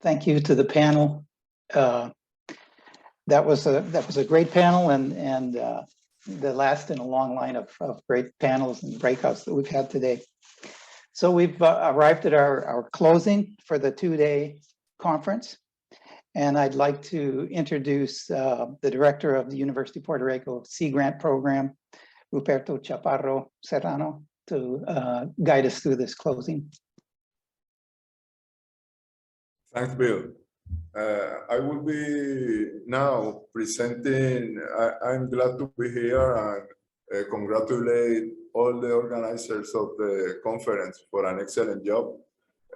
Thank you to the panel. That was a great panel and the last in a long line of great panels and breakouts that we've had today. So we've arrived at our closing for the two-day conference. And I'd like to introduce the director of the University of Puerto Rico Sea Grant Program, Ruperto Chaparro Serrano, to guide us through this closing. Thanks, Bill. I will be now presenting. I'm glad to be here and congratulate all the organizers of the conference for an excellent job.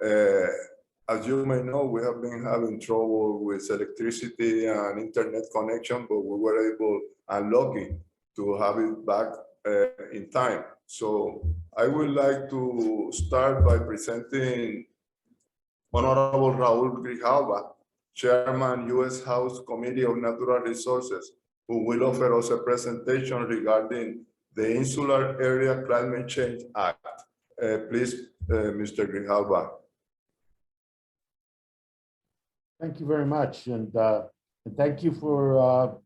As you may know, we have been having trouble with electricity and internet connection, but we were able and lucky to have it back in time. So I would like to start by presenting Honorable Raúl Grijalva, Chairman, U.S. House Committee of Natural Resources, who will offer us a presentation regarding the Insular Area Climate Change Act. Please, Mr. Grijalva. Thank you very much, and thank you for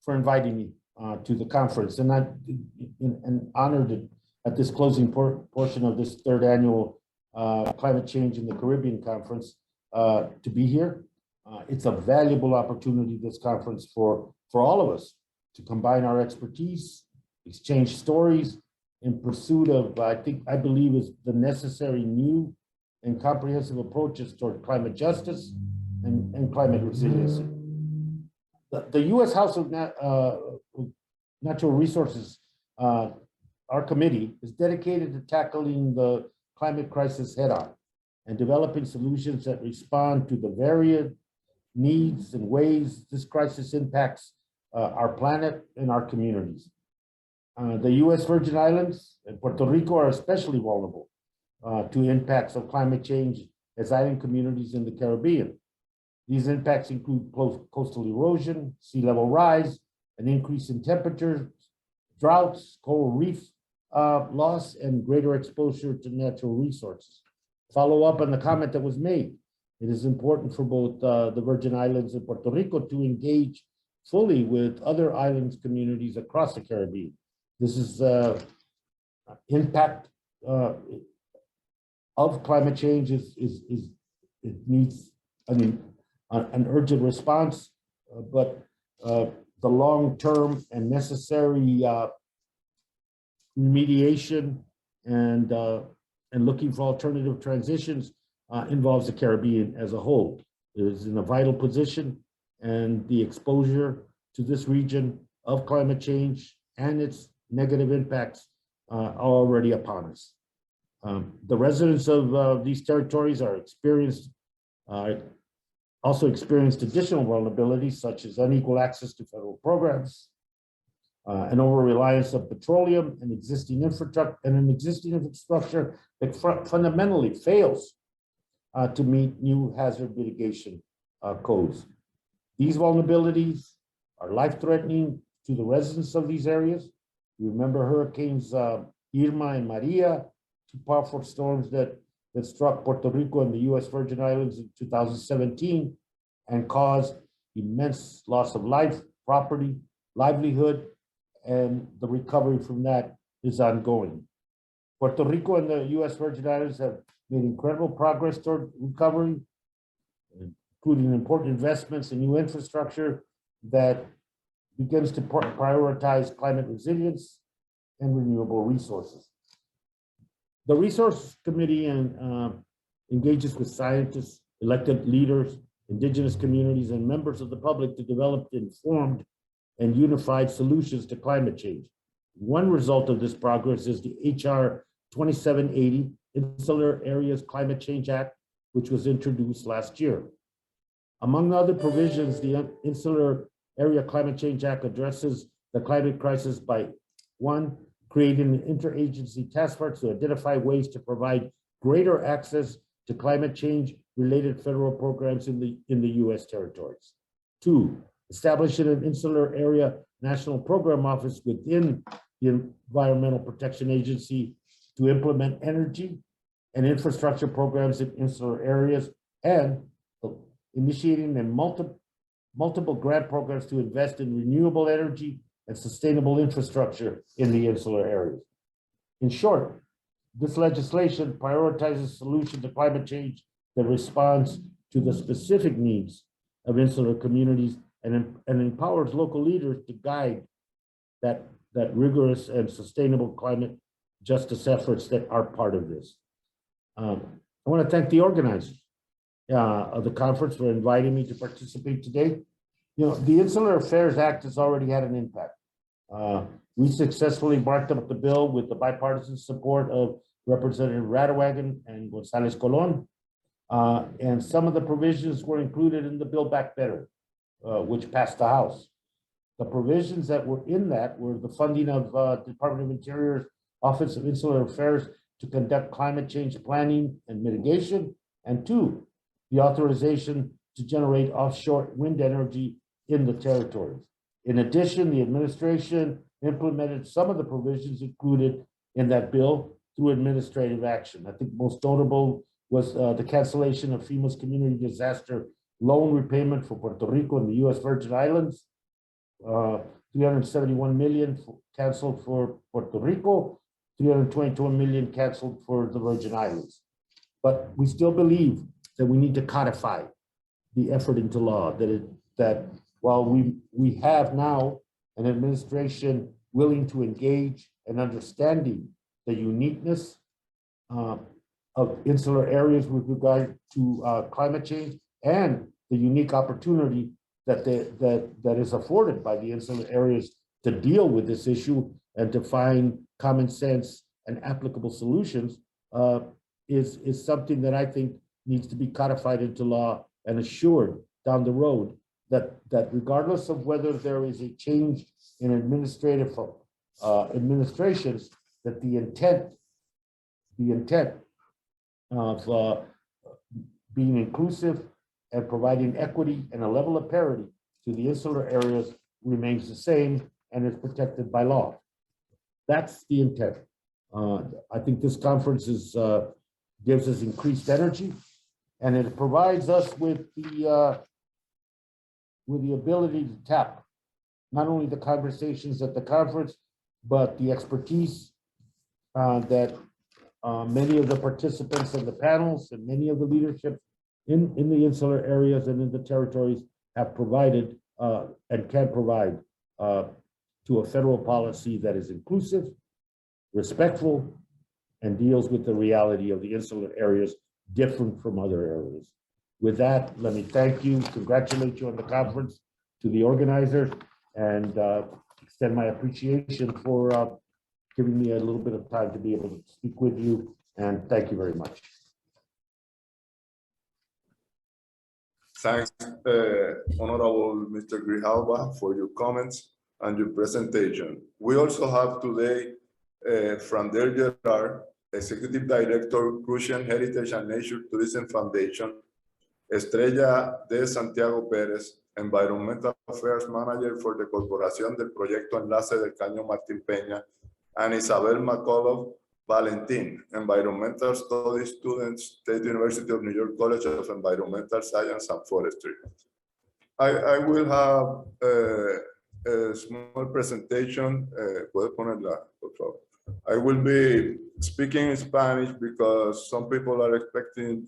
inviting me to the conference. And I'm honored at this closing portion of this third annual Climate Change in the Caribbean Conference to be here. It's a valuable opportunity, this conference, for all of us to combine our expertise, exchange stories in pursuit of, I believe, is the necessary new and comprehensive approaches toward climate justice and climate resiliency. The U.S. House of Natural Resources, our committee, is dedicated to tackling the climate crisis head-on and developing solutions that respond to the varied needs and ways this crisis impacts our planet and our communities. The U.S. Virgin Islands and Puerto Rico are especially vulnerable to impacts of climate change as island communities in the Caribbean. These impacts include coastal erosion, sea level rise, an increase in temperatures, droughts, coral reef loss, and greater exposure to natural resources. Follow up on the comment that was made. It is important for both the Virgin Islands and Puerto Rico to engage fully with other islands communities across the Caribbean. This is impact of climate change it needs an urgent response, but the long-term and necessary remediation and looking for alternative transitions involves the Caribbean as a whole. It is in a vital position, and the exposure to this region of climate change and its negative impacts are already upon us. The residents of these territories are also experienced additional vulnerabilities, such as unequal access to federal programs, an over-reliance of petroleum and an existing infrastructure that fundamentally fails to meet new hazard mitigation codes. These vulnerabilities are life-threatening to the residents of these areas. Remember hurricanes Irma and Maria, two powerful storms that struck Puerto Rico and the U.S. Virgin Islands in 2017 and caused immense loss of life, property, livelihood, and the recovery from that is ongoing. Puerto Rico and the U.S. Virgin Islands have made incredible progress toward recovery, including important investments in new infrastructure that begins to prioritize climate resilience and renewable resources. The Resource Committee engages with scientists, elected leaders, indigenous communities, and members of the public to develop informed and unified solutions to climate change. One result of this progress is the HR 2780 Insular Areas Climate Change Act, which was introduced last year. Among other provisions, the Insular Area Climate Change Act addresses the climate crisis by, one, creating an interagency task force to identify ways to provide greater access to climate change related federal programs in the U.S. territories. Two, establishing an Insular Area National Program Office within the Environmental Protection Agency to implement energy and infrastructure programs in insular areas and initiating a multiple grant programs to invest in renewable energy and sustainable infrastructure in the insular areas. In short, this legislation prioritizes solutions to climate change that responds to the specific needs of insular communities and empowers local leaders to guide that rigorous and sustainable climate justice efforts that are part of this. I want to thank the organizers of the conference for inviting me to participate today. You know, the Insular Affairs Act has already had an impact. We successfully marked up the bill with the bipartisan support of Representative Radewagen and Gonzalez Colon. And some of the provisions were included in the Bill Back Better, which passed the House. The provisions that were in that were the funding of Department of Interior's Office of Insular Affairs to conduct climate change planning and mitigation, and two, the authorization to generate offshore wind energy in the territories. In addition, the administration implemented some of the provisions included in that bill through administrative action. I think most notable was the cancellation of FEMA's community disaster loan repayment for Puerto Rico and the U.S. Virgin Islands, 371 million canceled for Puerto Rico, 322 million canceled for the Virgin Islands. But we still believe that we need to codify the effort into law, that while we have now an administration willing to engage and understanding the uniqueness of insular areas with regard to climate change and the unique opportunity that is afforded by the insular areas to deal with this issue and to find common sense and applicable solutions is something that I think needs to be codified into law and assured down the road that regardless of whether there is a change in administrative administrations, that the intent of being inclusive and providing equity and a level of parity to the insular areas remains the same and is protected by law. That's the intent. I think this conference gives us increased energy, and it provides us with the ability to tap not only the conversations at the conference, but the expertise that many of the participants in the panels and many of the leadership in the insular areas and in the territories have provided and can provide to a federal policy that is inclusive, respectful, and deals with the reality of the insular areas different from other areas. With that, let me thank you, congratulate you on the conference, to the organizer, and extend my appreciation for giving me a little bit of time to be able to speak with you, and thank you very much. Thanks, Honorable Mr. Grijalva, for your comments and your presentation. We also have today Frandelle Gerard, Executive Director, Crucian Heritage and Nature Tourism Foundation, Estrella de Santiago Pérez, Environmental Affairs Manager for the Corporación del Proyecto ENLACE del Caño Martín Peña, and Isabel McCollough, Valentín, Environmental Studies Student, State University of New York College of Environmental Science and Forestry. I will have a small presentation. ¿Puedes ponerla, por favor? I will be speaking in Spanish because some people are expecting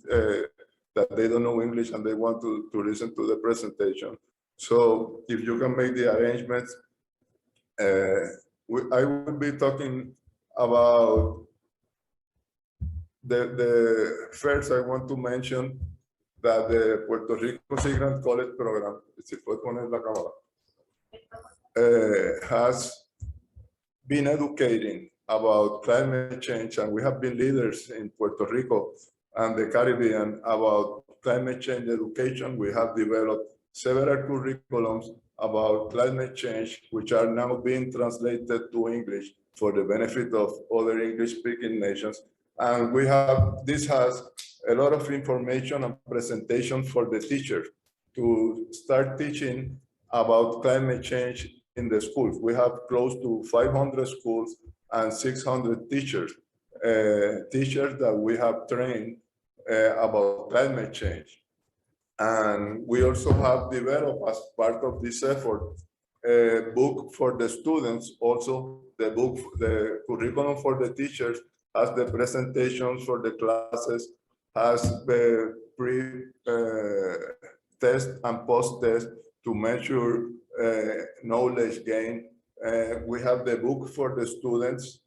that they don't know English and they want to listen to the presentation. So if you can make the arrangements, I will be talking about the first. I want to mention that the Puerto Rico Migrant College Program, has been educating about climate change, and we have been leaders in Puerto Rico and the Caribbean about climate change education. We have developed several curriculums about climate change, which are now being translated to English for the benefit of other English-speaking nations. And this has a lot of information and presentation for the teachers to start teaching about climate change in the schools. We have close to 500 schools and 600 teachers that we have trained about climate change. And we also have developed, as part of this effort, a book for the students. Also, the curriculum for the teachers has the presentations for the classes, has the pre-test and post-test to measure knowledge gain. We have the book for the students.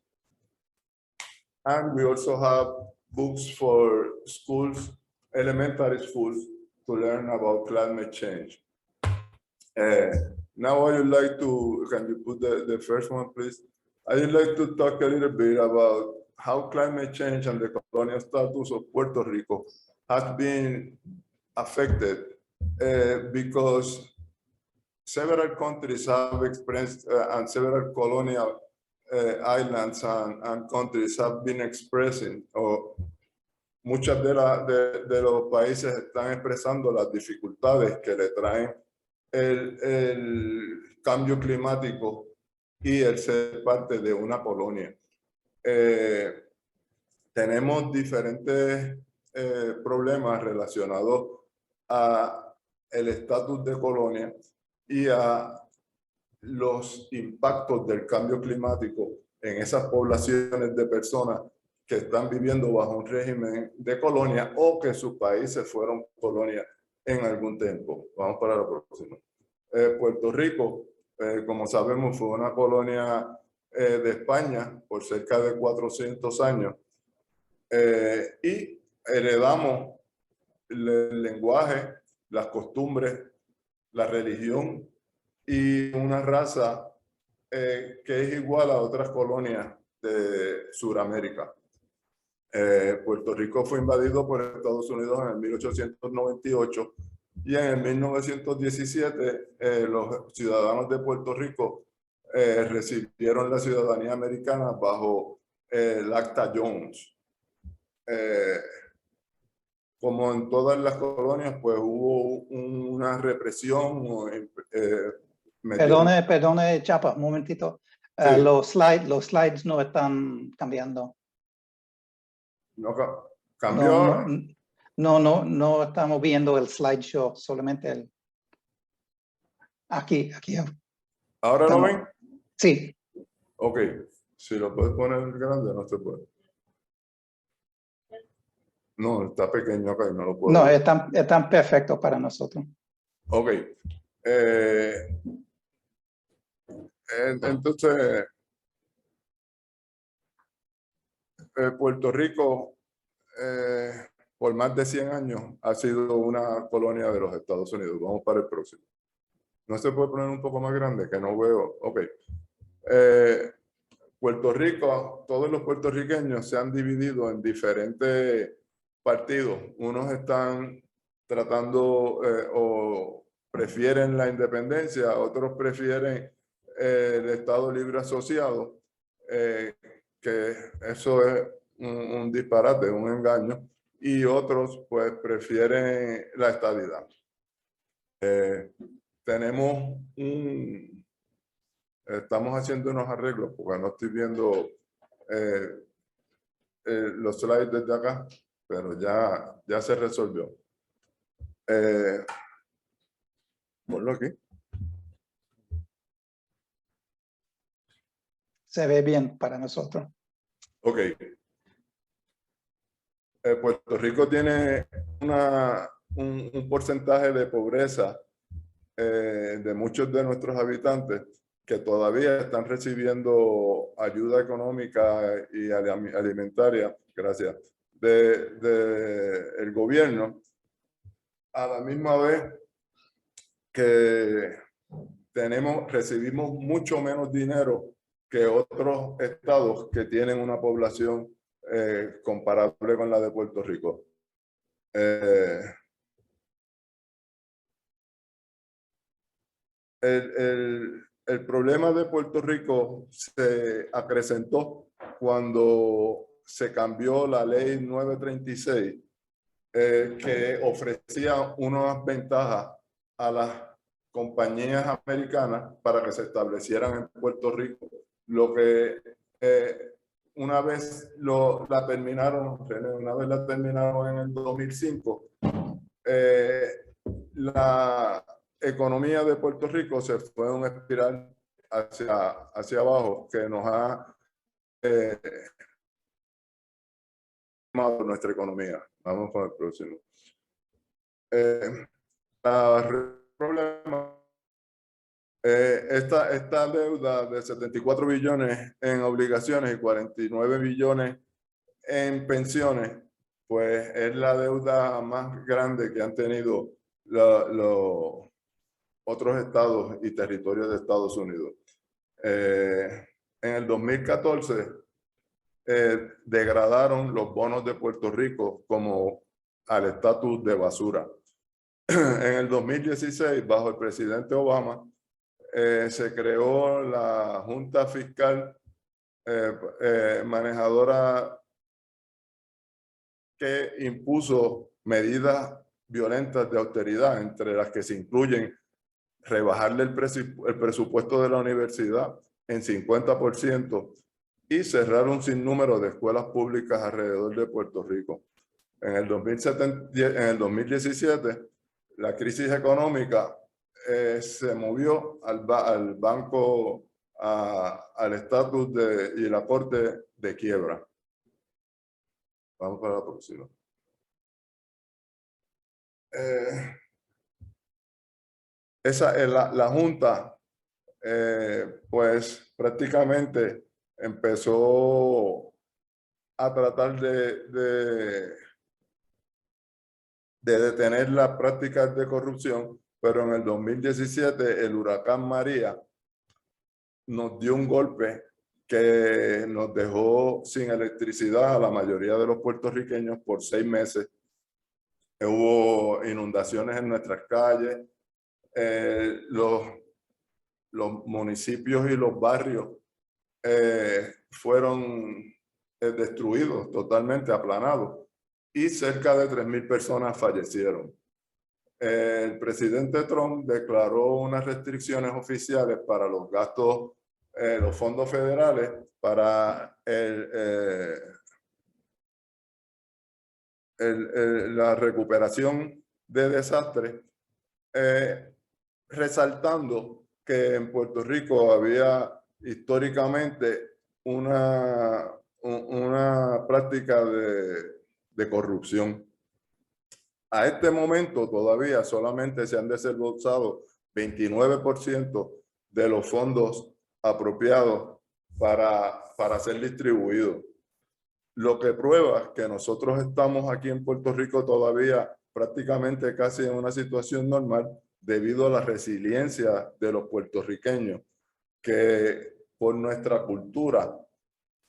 And we also have books for schools, elementary schools, to learn about climate change. Now I would like to, can you put the first one, please? I would like to talk a little bit about how climate change and the colonial status of Puerto Rico has been affected because several countries have expressed and several colonial islands and countries have been expressing, o muchas de los países están expresando las dificultades que le traen el cambio climático y el ser parte de una colonia. Tenemos diferentes problemas relacionados a el estatus de colonia y a los impactos del cambio climático en esas poblaciones de personas que están viviendo bajo un régimen de colonia o que sus países fueron colonia en algún tiempo. Vamos para la próxima. Puerto Rico, como sabemos, fue una colonia de España por cerca de 400 años y heredamos el lenguaje, las costumbres, la religión y una raza que es igual a otras colonias de Sudamérica. Puerto Rico fue invadido por Estados Unidos en el 1898 y en el 1917 los ciudadanos de Puerto Rico recibieron la ciudadanía americana bajo el Acta Jones. Como en todas las colonias, pues hubo una represión. Perdone, Chapa, un momentito. Sí. Los slides no están cambiando. No cambió. No estamos viendo el slideshow, solamente el... Aquí. ¿Ahora lo ven? Sí. Ok. Si lo puedes poner grande, no se puede. No, está pequeño acá y no lo puedo. No, están perfectos para nosotros. Ok. Entonces, Puerto Rico, por más de 100 años, ha sido una colonia de los Estados Unidos. Vamos para el próximo. ¿No se puede poner un poco más grande? Que no veo. Ok. Puerto Rico, todos los puertorriqueños se han dividido en diferentes partidos. Unos están tratando o prefieren la independencia, otros prefieren el Estado Libre Asociado, que eso es un disparate, un engaño, y otros pues prefieren la estadidad. Estamos haciendo unos arreglos porque no estoy viendo los slides desde acá, pero ya se resolvió. Ponlo aquí. Se ve bien para nosotros. Ok. Puerto Rico tiene un porcentaje de pobreza de muchos de nuestros habitantes que todavía están recibiendo ayuda económica y alimentaria, gracias, del gobierno, a la misma vez que recibimos mucho menos dinero que otros estados que tienen una población comparable con la de Puerto Rico. El problema de Puerto Rico se acrecentó cuando se cambió la ley 936, que ofrecía unas ventajas a las compañías americanas para que se establecieran en Puerto Rico. Lo que una vez la terminaron en el 2005, la economía de Puerto Rico se fue en una espiral hacia abajo que nos ha nuestra economía. Vamos con el próximo. Problema. Esta deuda de 74 billones en obligaciones y 49 billones en pensiones, pues es la deuda más grande que han tenido los otros estados y territorios de Estados Unidos. En el 2014 degradaron los bonos de Puerto Rico como al estatus de basura. En el 2016, bajo el presidente Obama, se creó la Junta Fiscal manejadora que impuso medidas violentas de austeridad, entre las que se incluyen rebajarle el presupuesto de la universidad en 50% y cerrar un sinnúmero de escuelas públicas alrededor de Puerto Rico. En el 2017, la crisis económica se movió al banco, al estatus y el aporte de quiebra. Vamos para la próxima. La Junta, pues prácticamente empezó a tratar de detener las prácticas de corrupción, pero en el 2017 el huracán María nos dio un golpe que nos dejó sin electricidad a la mayoría de los puertorriqueños por 6 meses. Hubo inundaciones en nuestras calles. Los municipios y los barrios fueron destruidos, totalmente aplanados, y cerca de 3,000 personas fallecieron. El presidente Trump declaró unas restricciones oficiales para los gastos, los fondos federales para la recuperación de desastres, resaltando que en Puerto Rico había históricamente una práctica de corrupción. A este momento todavía solamente se han desembolsado 29% de los fondos apropiados para ser distribuidos. Lo que prueba que nosotros estamos aquí en Puerto Rico todavía prácticamente casi en una situación normal debido a la resiliencia de los puertorriqueños, que por nuestra cultura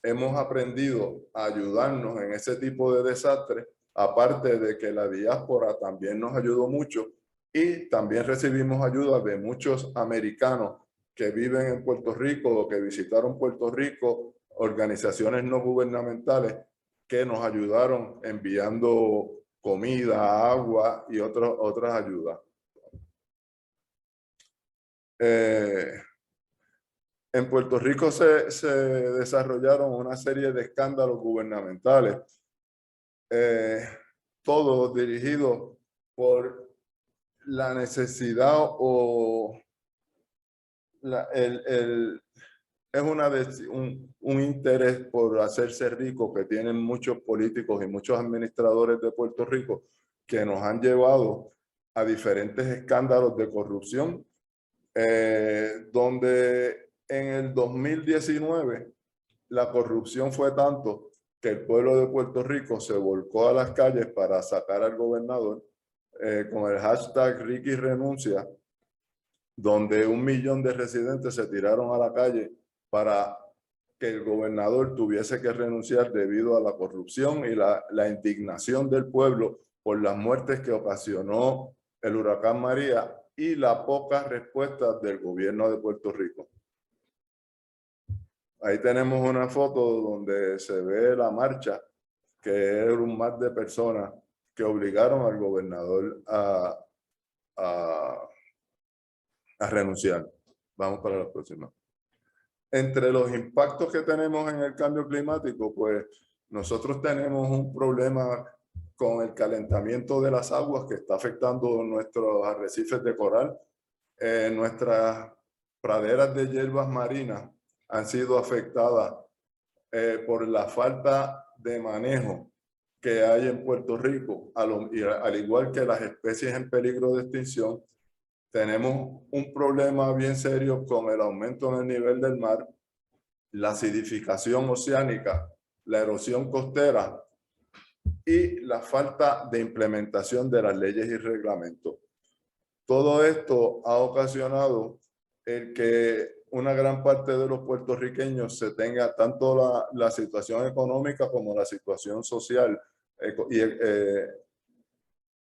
hemos aprendido a ayudarnos en ese tipo de desastres, aparte de que la diáspora también nos ayudó mucho y también recibimos ayuda de muchos americanos que viven en Puerto Rico o que visitaron Puerto Rico, organizaciones no gubernamentales que nos ayudaron enviando comida, agua y otras ayudas. En Puerto Rico se desarrollaron una serie de escándalos gubernamentales, todos dirigidos por la necesidad o es un interés por hacerse rico que tienen muchos políticos y muchos administradores de Puerto Rico, que nos han llevado a diferentes escándalos de corrupción, donde en el 2019 la corrupción fue tanto que el pueblo de Puerto Rico se volcó a las calles para sacar al gobernador con el hashtag Ricky renuncia, donde 1 millón de residentes se tiraron a la calle para que el gobernador tuviese que renunciar debido a la corrupción y la indignación del pueblo por las muertes que ocasionó el huracán María y la poca respuesta del gobierno de Puerto Rico. Ahí tenemos una foto donde se ve la marcha, que era un mar de personas que obligaron al gobernador a renunciar. Vamos para la próxima. Entre los impactos que tenemos en el cambio climático, pues nosotros tenemos un problema con el calentamiento de las aguas que está afectando nuestros arrecifes de coral. Nuestras praderas de hierbas marinas han sido afectadas por la falta de manejo que hay en Puerto Rico, al igual que las especies en peligro de extinción. Tenemos un problema bien serio con el aumento en el nivel del mar, la acidificación oceánica, la erosión costera y la falta de implementación de las leyes y reglamentos. Todo esto ha ocasionado el que una gran parte de los puertorriqueños se tenga tanto la situación económica como la situación social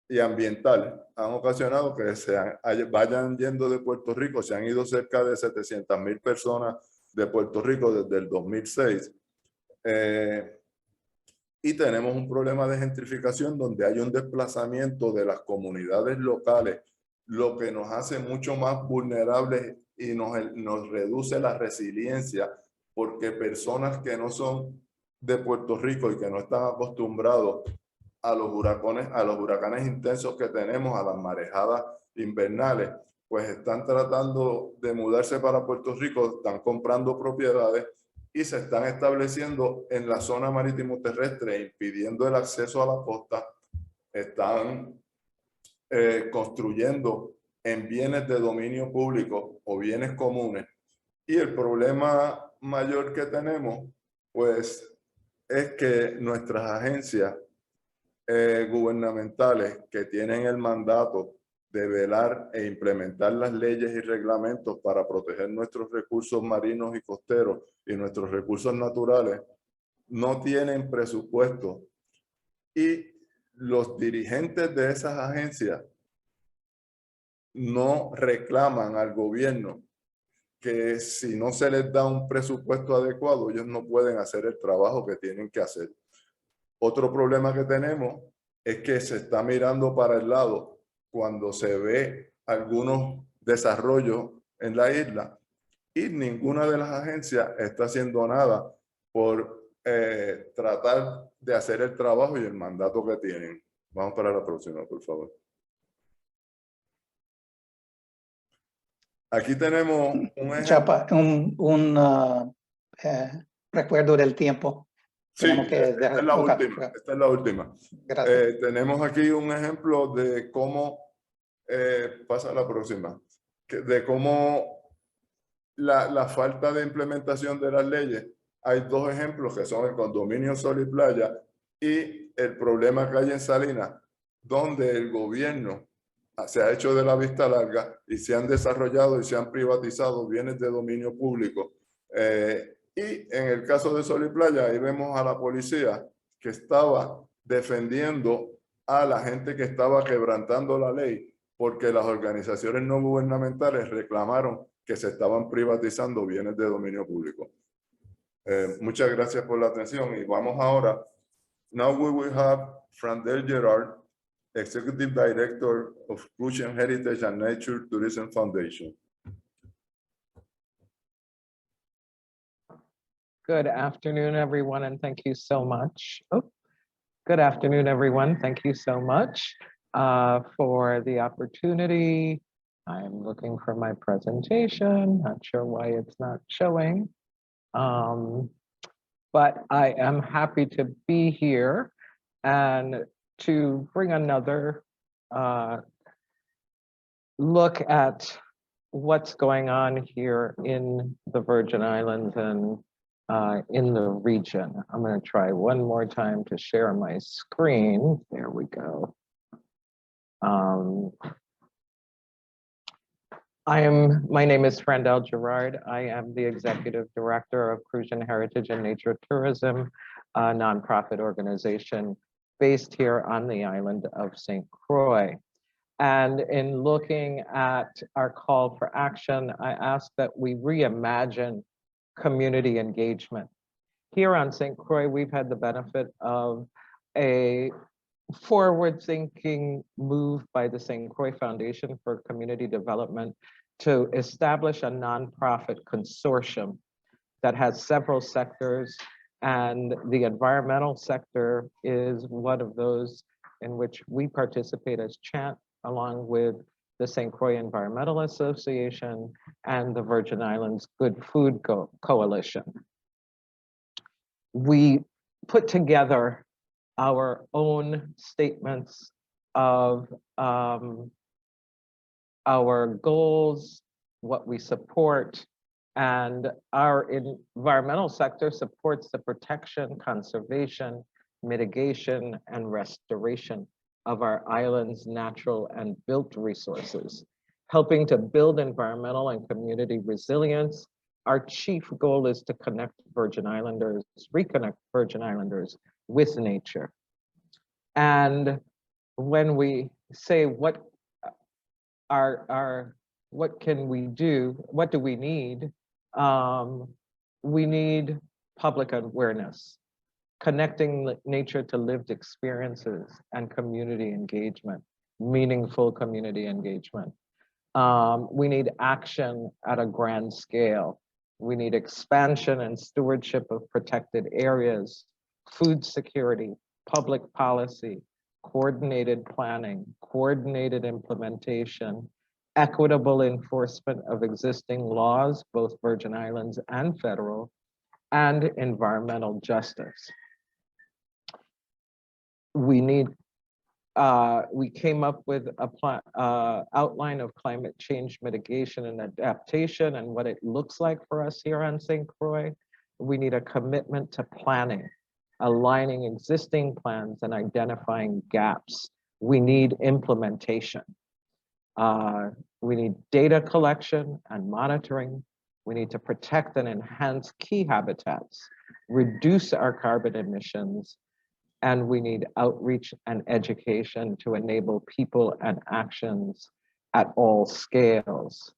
y ambiental. Han ocasionado que vayan yendo de Puerto Rico. Se han ido cerca de 700,000 personas de Puerto Rico desde el 2006. Y tenemos un problema de gentrificación donde hay un desplazamiento de las comunidades locales, lo que nos hace mucho más vulnerables y nos reduce la resiliencia, porque personas que no son de Puerto Rico y que no están acostumbrados a los huracanes intensos que tenemos, a las marejadas invernales, pues están tratando de mudarse para Puerto Rico, están comprando propiedades y se están estableciendo en la zona marítimo terrestre, impidiendo el acceso a la costa. Están construyendo en bienes de dominio público o bienes comunes. Y el problema mayor que tenemos, pues, es que nuestras agencias gubernamentales que tienen el mandato de velar e implementar las leyes y reglamentos para proteger nuestros recursos marinos y costeros y nuestros recursos naturales, no tienen presupuesto. Y los dirigentes de esas agencias no reclaman al gobierno que si no se les da un presupuesto adecuado, ellos no pueden hacer el trabajo que tienen que hacer. Otro problema que tenemos es que se está mirando para el lado cuando se ve algunos desarrollos en la isla y ninguna de las agencias está haciendo nada por tratar de hacer el trabajo y el mandato que tienen. Vamos para la próxima, por favor. Aquí tenemos un ejemplo. Recuerdo del tiempo. Sí, esta es la última. Esta es la última. Gracias. Tenemos aquí un ejemplo de cómo, pasa la próxima, de cómo la falta de implementación de las leyes. Hay dos ejemplos que son el condominio Sol y Playa y el problema que hay en Salinas, donde el gobierno se ha hecho de la vista larga y se han desarrollado y se han privatizado bienes de dominio público. Y en el caso de Sol y Playa, ahí vemos a la policía que estaba defendiendo a la gente que estaba quebrantando la ley, porque las organizaciones no gubernamentales reclamaron que se estaban privatizando bienes de dominio público. Muchas gracias por la atención y vamos ahora. Now we will have Frandelle Gerard, Executive Director of Crucian Heritage and Nature Tourism Foundation. Good afternoon, everyone, and thank you so much. Oh, good afternoon, everyone. Thank you so much for the opportunity. I'm looking for my presentation. Not sure why it's not showing. But I am happy to be here and to bring another look at what's going on here in the Virgin Islands and in the region. I'm going to try one more time to share my screen. There we go. My name is Frandelle Gerard. I am the Executive Director of Crucian Heritage and Nature Tourism, a nonprofit organization based here on the island of St. Croix. And in looking at our call for action, I ask that we reimagine community engagement. Here on St. Croix, we've had the benefit of a forward-thinking move by the St. Croix Foundation for Community Development to establish a nonprofit consortium that has several sectors And the environmental sector is one of those in which we participate as CHANT, along with the St. Croix Environmental Association and the Virgin Islands Good Food Coalition. We put together our own statements of our goals, what we support, and our environmental sector supports the protection, conservation, mitigation, and restoration of our island's natural and built resources, helping to build environmental and community resilience. Our chief goal is to connect Virgin Islanders, reconnect Virgin Islanders with nature. And when we say what can we do, what do we need? We need public awareness, connecting nature to lived experiences and community engagement, meaningful community engagement. We need action at a grand scale. We need expansion and stewardship of protected areas, food security, public policy, coordinated planning, coordinated implementation, equitable enforcement of existing laws, both Virgin Islands and federal, and environmental justice. We need, we came up with a outline of climate change mitigation and adaptation and what it looks like for us here on St. Croix. We need a commitment to planning, aligning existing plans and identifying gaps. We need implementation. We need data collection and monitoring. We need to protect and enhance key habitats, reduce our carbon emissions, and we need outreach and education to enable people and actions at all scales.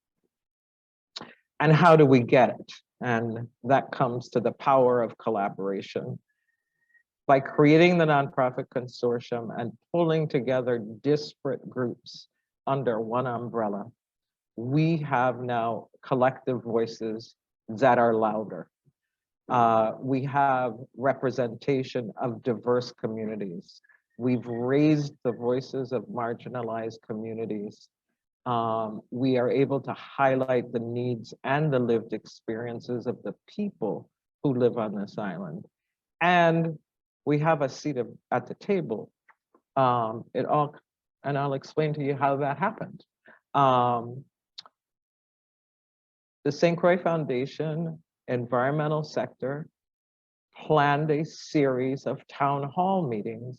And how do we get it? And that comes to the power of collaboration. By creating the nonprofit consortium and pulling together disparate groups under one umbrella, we have now collective voices that are louder. We have representation of diverse communities. We've raised the voices of marginalized communities. We are able to highlight the needs and the lived experiences of the people who live on this island. And we have a seat at the table. And I'll explain to you how that happened. The St. Croix Foundation environmental sector planned a series of town hall meetings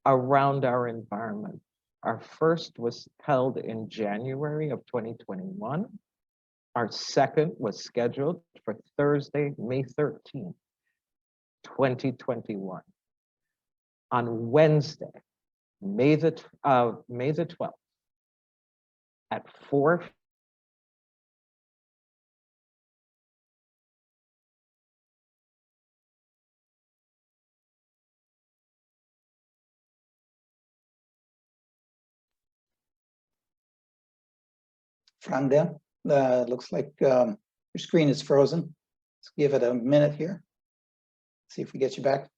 around our environment. Our first was held in January of 2021. Our second was scheduled for Thursday, May 13th, 2021. On Wednesday, May the 12th, at 4. Frandelle, looks like your screen is frozen. Let's give it a minute here. See if we get you back.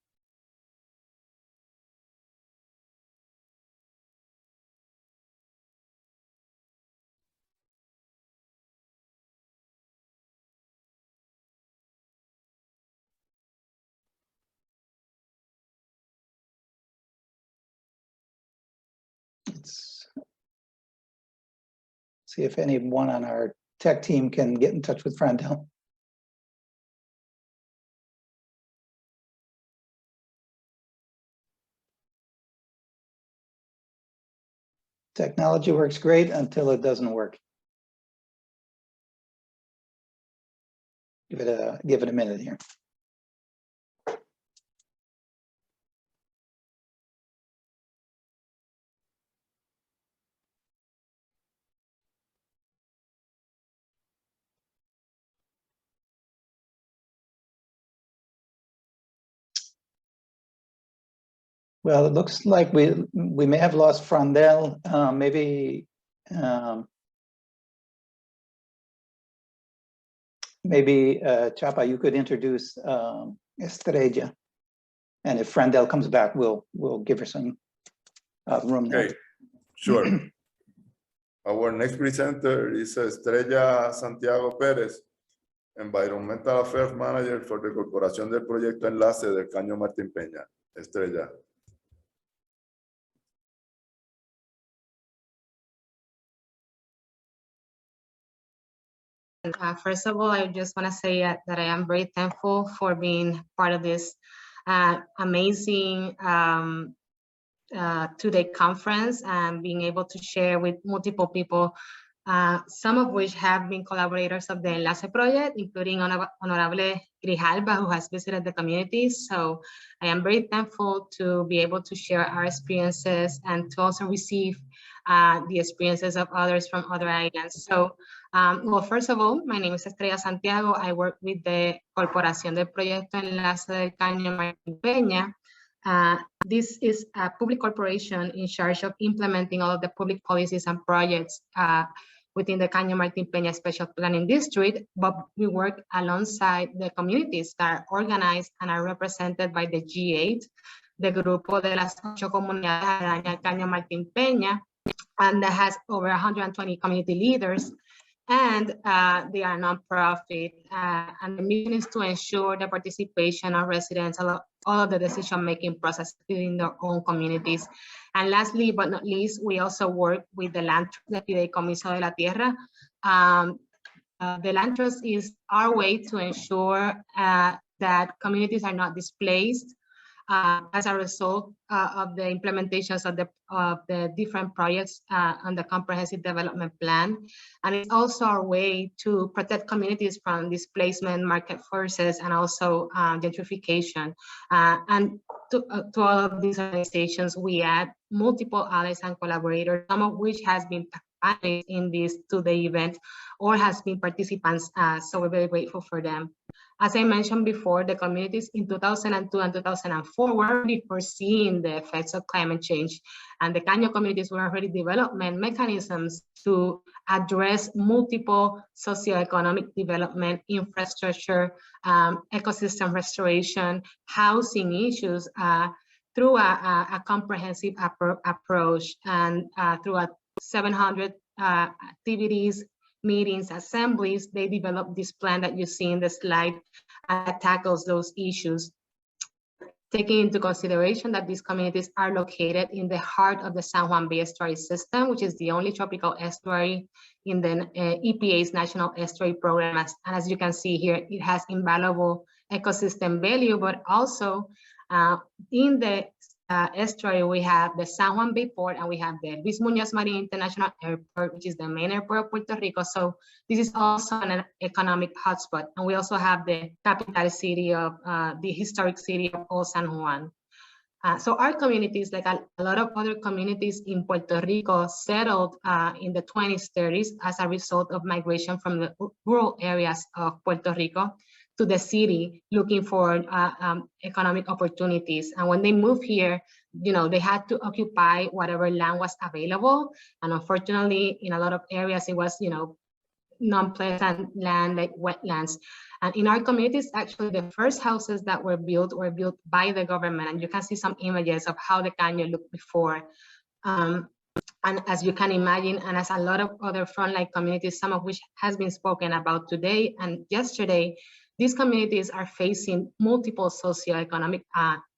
Let's see if anyone on our tech team can get in touch with Frandelle. Technology works great until it doesn't work. Give it a minute here. Well, it looks like we may have lost Frandelle. Maybe Chapa, you could introduce Estrella. And if Frandelle comes back, we'll give her some room there. Okay, sure. Our next presenter is Estrella Santiago Pérez, Environmental Affairs Manager for the Corporación del Proyecto ENLACE del Caño Martín Peña. Estrella. First of all, I just want to say that I am very thankful for being part of this amazing two-day conference and being able to share with multiple people, some of which have been collaborators of the ENLACE project, including Honorable Grijalva, who has visited the communities. So I am very thankful to be able to share our experiences and to also receive the experiences of others from other islands. So, well, first of all, my name is Estrella Santiago. I work with the Corporación del Proyecto ENLACE del Caño Martín Peña. This is a public corporation in charge of implementing all of the public policies and projects within the Caño Martín Peña Special Planning District, but we work alongside the communities that are organized and are represented by the G8, the Grupo de las 8 Comunidades Aledañas al Caño Martín Peña, and that has over 120 community leaders. And they are nonprofit, and the mission is to ensure the participation of residents, all of the decision-making process within their own communities. And lastly, but not least, we also work with the Land Trust, the Fideicomiso de la Tierra. The Land Trust is our way to ensure that communities are not displaced as a result of the implementations of the different projects on the Comprehensive Development Plan. And it's also our way to protect communities from displacement, market forces, and also gentrification. And to all of these organizations, we add multiple allies and collaborators, some of which has been in this two-day event or has been participants. So we're very grateful for them. As I mentioned before, the communities in 2002 and 2004 were already foreseeing the effects of climate change, and the Caño communities were already developing mechanisms to address multiple socioeconomic development, infrastructure, ecosystem restoration, housing issues through a comprehensive approach, and through 700 activities, meetings, assemblies, they developed this plan that you see in the slide that tackles those issues, taking into consideration that these communities are located in the heart of the San Juan Bay Estuary system, which is the only tropical estuary in the EPA's National Estuary Program. And as you can see here, it has invaluable ecosystem value, but also in the estuary, we have the San Juan Bay Port, and we have the Luis Muñoz Marin International Airport, which is the main airport of Puerto Rico. So this is also an economic hotspot. And we also have the capital city of the historic city of Old San Juan. So our communities, like a lot of other communities in Puerto Rico, settled in the 20s, 30s as a result of migration from the rural areas of Puerto Rico to the city, looking for economic opportunities. And when they moved here, you know, they had to occupy whatever land was available. And unfortunately, in a lot of areas, it was, you know, non-pleasant land like wetlands. And in our communities, actually, the first houses that were built by the government. And you can see some images of how the Caño looked before. And as you can imagine, and as a lot of other frontline communities, some of which has been spoken about today and yesterday, these communities are facing multiple socioeconomic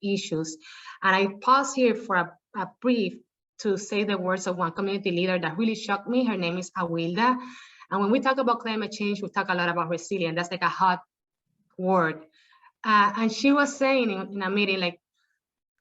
issues. And I pause here for a brief to say the words of one community leader that really shocked me. Her name is Awilda. And when we talk about climate change, we talk a lot about resilience. That's like a hot word. And she was saying in a meeting, like,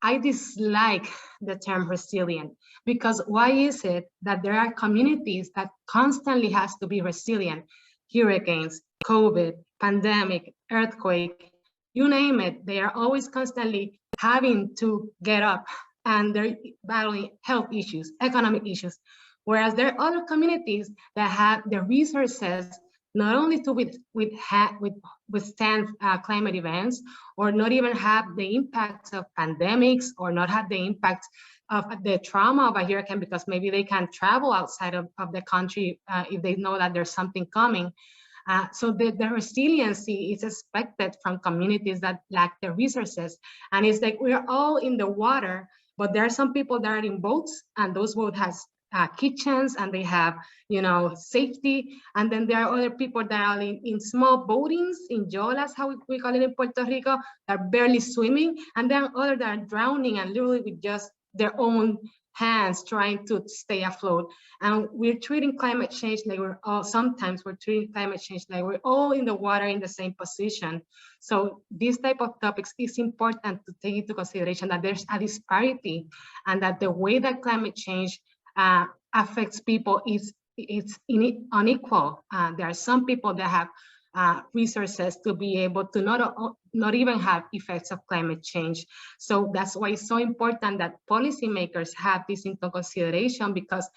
I dislike the term resilient, because why is it that there are communities that constantly has to be resilient? Hurricanes, COVID, pandemic, earthquake, you name it, they are always constantly having to get up, and they're battling health issues, economic issues. Whereas there are other communities that have the resources not only to withstand climate events, or not even have the impacts of pandemics, or not have the impact of the trauma of a hurricane, because maybe they can travel outside of the country if they know that there's something coming. So the resiliency is expected from communities that lack the resources. And it's like we're all in the water, but there are some people that are in boats, and those boats has kitchens, and they have, safety. And then there are other people that are in small boatings, in jolas, how we call it in Puerto Rico, that are barely swimming. And then others that are drowning and literally with just their own hands trying to stay afloat. And we're treating climate change like sometimes we're treating climate change like we're all in the water in the same position. So these type of topics is important to take into consideration, that there's a disparity, and that the way that climate change affects people is unequal. There are some people that have resources to be able to not even have effects of climate change. So that's why it's so important that policymakers have this into consideration, because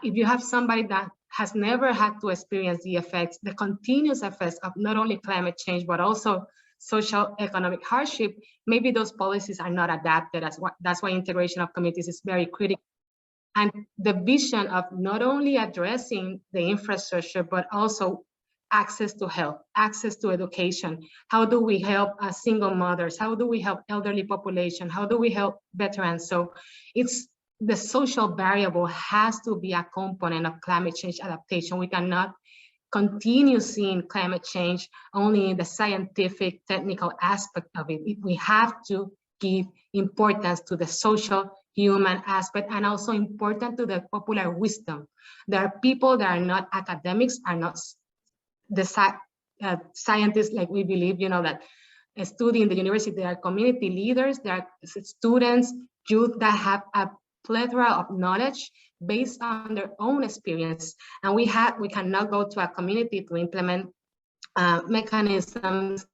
if you have somebody that has never had to experience the continuous effects of not only climate change, but also social economic hardship, maybe those policies are not adapted. That's why integration of communities is very critical. And the vision of not only addressing the infrastructure, but also access to health, access to education. How do we help single mothers? How do we help elderly population? How do we help veterans? So it's the social variable has to be a component of climate change adaptation. We cannot continue seeing climate change only in the scientific, technical aspect of it. We have to give importance to the social, human aspect, and also important to the popular wisdom. There are people that are not academics, are not the scientists like we believe, that study in the university. There are community leaders, there are students, youth that have a plethora of knowledge based on their own experience. And we cannot go to a community to implement mechanisms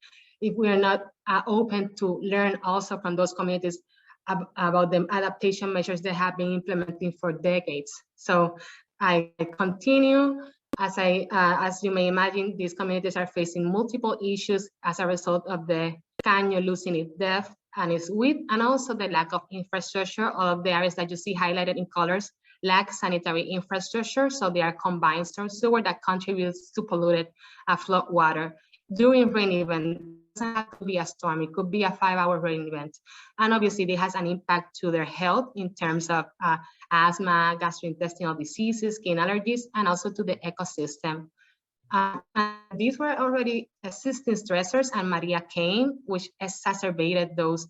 if we are not open to learn also from those communities about the adaptation measures they have been implementing for decades. So I continue. As you may imagine, these communities are facing multiple issues as a result of the Caño losing its depth and its width, and also the lack of infrastructure. All of the areas that you see highlighted in colors lack sanitary infrastructure, so they are combined storm sewer that contributes to polluted flood water. During rain events, it doesn't have to be a storm, it could be a 5-hour rain event. And obviously, it has an impact to their health in terms of asthma, gastrointestinal diseases, skin allergies, and also to the ecosystem. And these were already existing stressors, and Maria came, which exacerbated those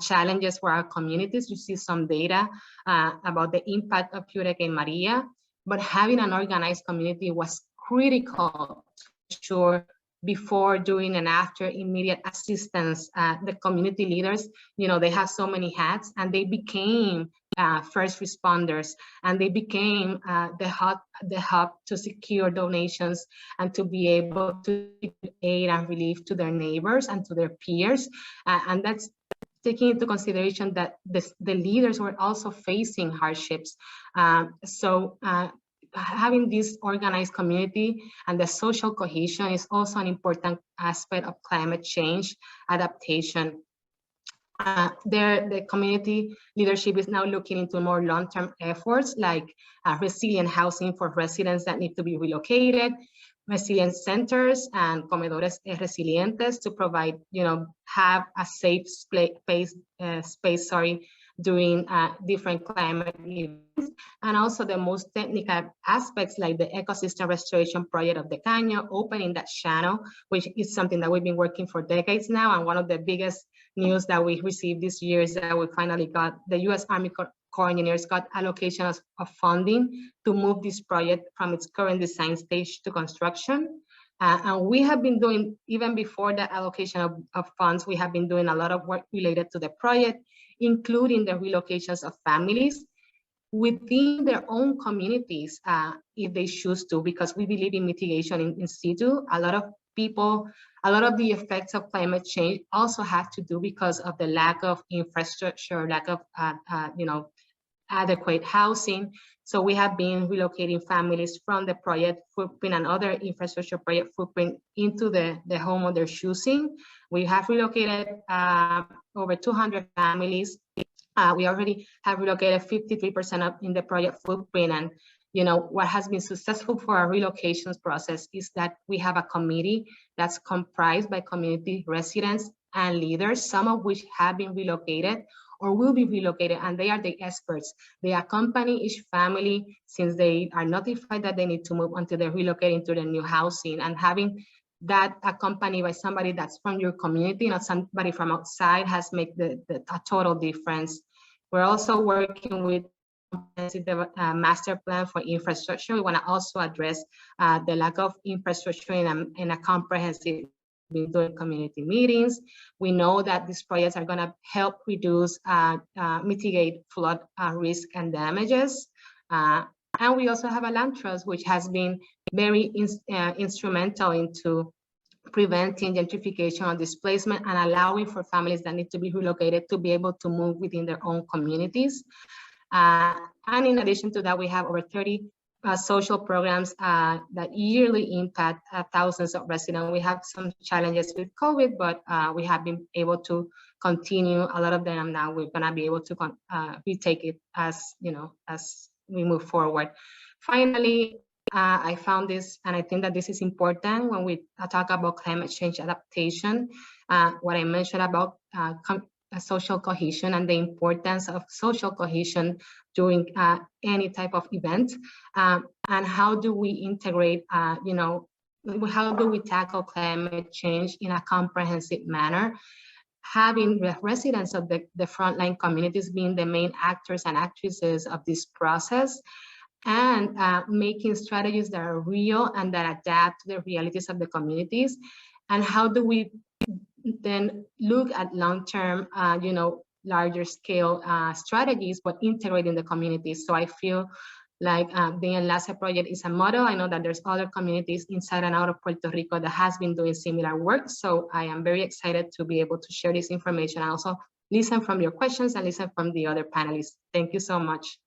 challenges for our communities. You see some data about the impact of Hurricane Maria, but having an organized community was critical to ensure before, during, and after immediate assistance. The community leaders, they have so many hats, and they became first responders, and they became the hub to secure donations and to be able to aid and relief to their neighbors and to their peers. And that's taking into consideration that the leaders were also facing hardships. Having this organized community and the social cohesion is also an important aspect of climate change adaptation. The community leadership is now looking into more long-term efforts like resilient housing for residents that need to be relocated, resilient centers and comedores resilientes to provide, have a safe space, during different climate events, and also the most technical aspects like the ecosystem restoration project of the Caño, opening that channel, which is something that we've been working for decades now. And one of the biggest news that we received this year is that we finally got, the U.S. Army Corps Engineers got allocation of funding to move this project from its current design stage to construction. And we have been doing, even before the allocation of funds, we have been doing a lot of work related to the project, including the relocations of families within their own communities, if they choose to, because we believe in mitigation in situ. A lot of people, a lot of the effects of climate change also have to do because of the lack of infrastructure, lack of adequate housing. So we have been relocating families from the project footprint and other infrastructure project footprint into the home of their choosing. We have relocated over 200 families. We already have relocated 53% in the project footprint, you know, what has been successful for our relocations process is that we have a committee that's comprised by community residents and leaders, some of which have been relocated or will be relocated, and they are the experts. They accompany each family since they are notified that they need to move until they're relocating to the new housing, and having that accompanied by somebody that's from your community, not somebody from outside, has made a total difference. We're also working with the master plan for infrastructure. We want to also address the lack of infrastructure in a comprehensive. Been doing community meetings. We know that these projects are going to help reduce, mitigate flood risk and damages. And we also have a land trust, which has been very instrumental into preventing gentrification and displacement and allowing for families that need to be relocated to be able to move within their own communities. And in addition to that, we have over 30 social programs that yearly impact thousands of residents. We have some challenges with COVID, but we have been able to continue a lot of them. Now we're gonna be able to retake it as, you know, as we move forward. Finally, I found this, and I think that this is important when we talk about climate change adaptation, what I mentioned about social cohesion and the importance of social cohesion during any type of event, and how do we integrate, you know, how do we tackle climate change in a comprehensive manner, having the residents of the frontline communities being the main actors and actresses of this process, and making strategies that are real and that adapt to the realities of the communities. And how do we then look at long-term, you know, larger scale strategies, but integrating the communities. So I feel like the ENLACE project is a model. I know that there's other communities inside and out of Puerto Rico that has been doing similar work. So I am very excited to be able to share this information and also listen from your questions and listen from the other panelists. Thank you so much.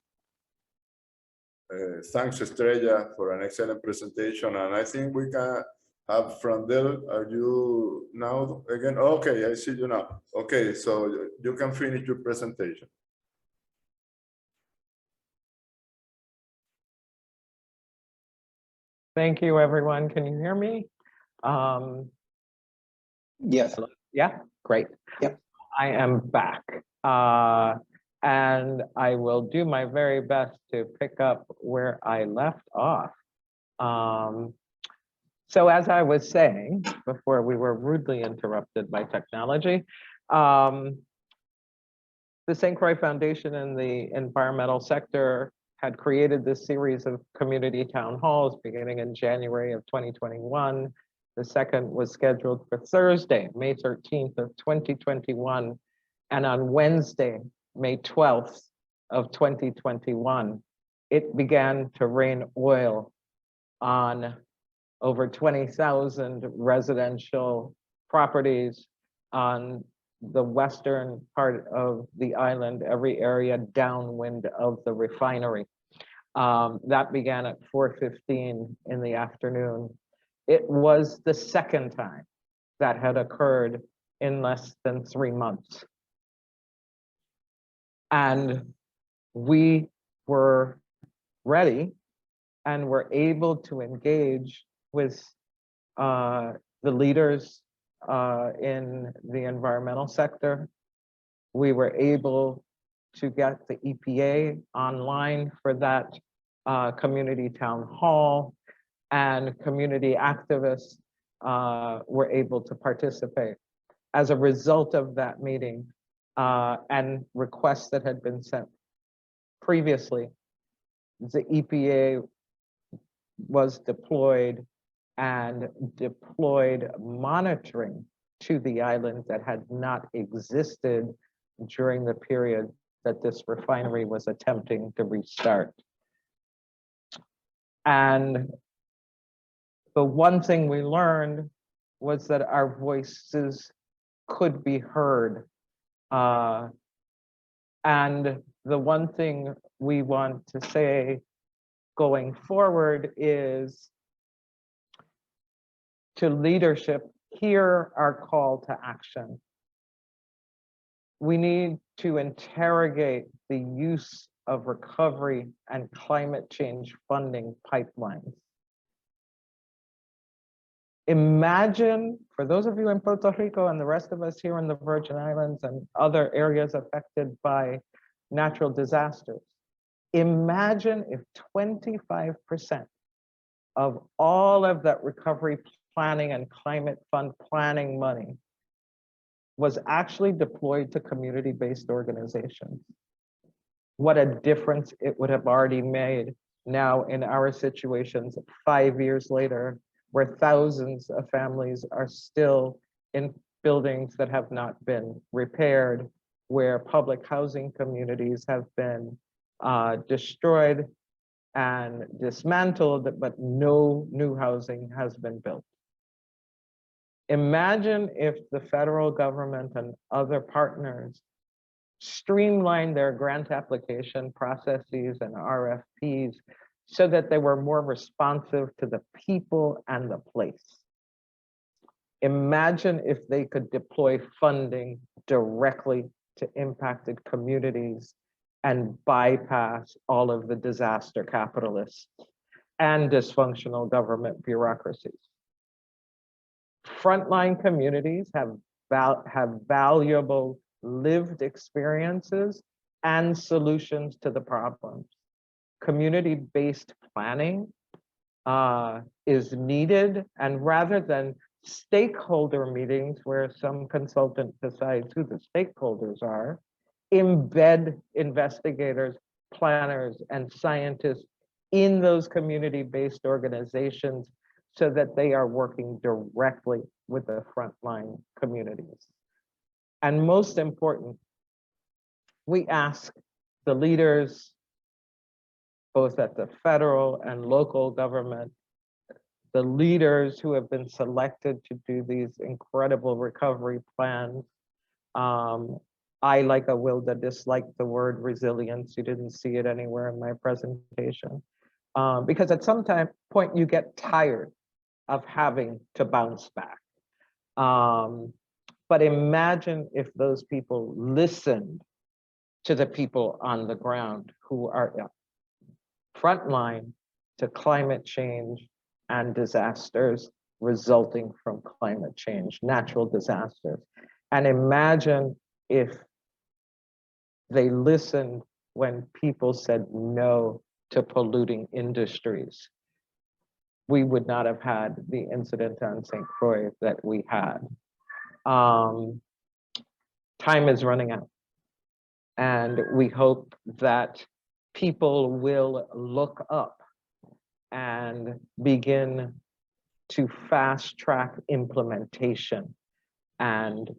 Thanks, Estrella, for an excellent presentation. And I think we can have Frandelle. Are you now again? Okay, I see you now. Okay, so you can finish your presentation. Thank you, everyone. Can you hear me? Yes. Yeah, great. Yep. I am back. And I will do my very best to pick up where I left off. So as I was saying before we were rudely interrupted by technology, the St. Croix Foundation in the environmental sector had created this series of community town halls beginning in January of 2021. The second was scheduled for Thursday, May 13th of 2021. And on Wednesday, May 12th of 2021, it began to rain oil on over 20,000 residential properties on the western part of the island, every area downwind of the refinery. That began at 4:15 in the afternoon. It was the second time that had occurred in less than 3 months. And we were ready and were able to engage with the leaders in the environmental sector. We were able to get the EPA online for that community town hall, and community activists were able to participate. As a result of that meeting and requests that had been sent previously, the EPA was deployed and deployed monitoring to the island that had not existed during the period that this refinery was attempting to restart. And the one thing we learned was that our voices could be heard. And the one thing we want to say going forward is to leadership, hear our call to action. We need to interrogate the use of recovery and climate change funding pipelines. Imagine, for those of you in Puerto Rico and the rest of us here in the Virgin Islands and other areas affected by natural disasters, imagine if 25% of all of that recovery planning and climate fund planning money was actually deployed to community-based organizations. What a difference it would have already made now in our situations 5 years later, where thousands of families are still in buildings that have not been repaired, where public housing communities have been destroyed and dismantled, but no new housing has been built. Imagine if the federal government and other partners streamlined their grant application processes and RFPs so that they were more responsive to the people and the place. Imagine if they could deploy funding directly to impacted communities and bypass all of the disaster capitalists and dysfunctional government bureaucracies. Frontline communities have valuable lived experiences and solutions to the problems. Community-based planning is needed, and rather than stakeholder meetings where some consultant decides who the stakeholders are, embed investigators, planners, and scientists in those community-based organizations so that they are working directly with the frontline communities. And most important, we ask the leaders, both at the federal and local government, the leaders who have been selected to do these incredible recovery plans. I, like Awilda, dislike the word resilience. You didn't see it anywhere in my presentation. Because at some point you get tired of having to bounce back. But imagine if those people listened to the people on the ground who are frontline to climate change and disasters resulting from climate change, natural disasters. And imagine if they listened when people said no to polluting industries. We would not have had the incident on St. Croix that we had. Time is running out. And we hope that people will look up and begin to fast track implementation and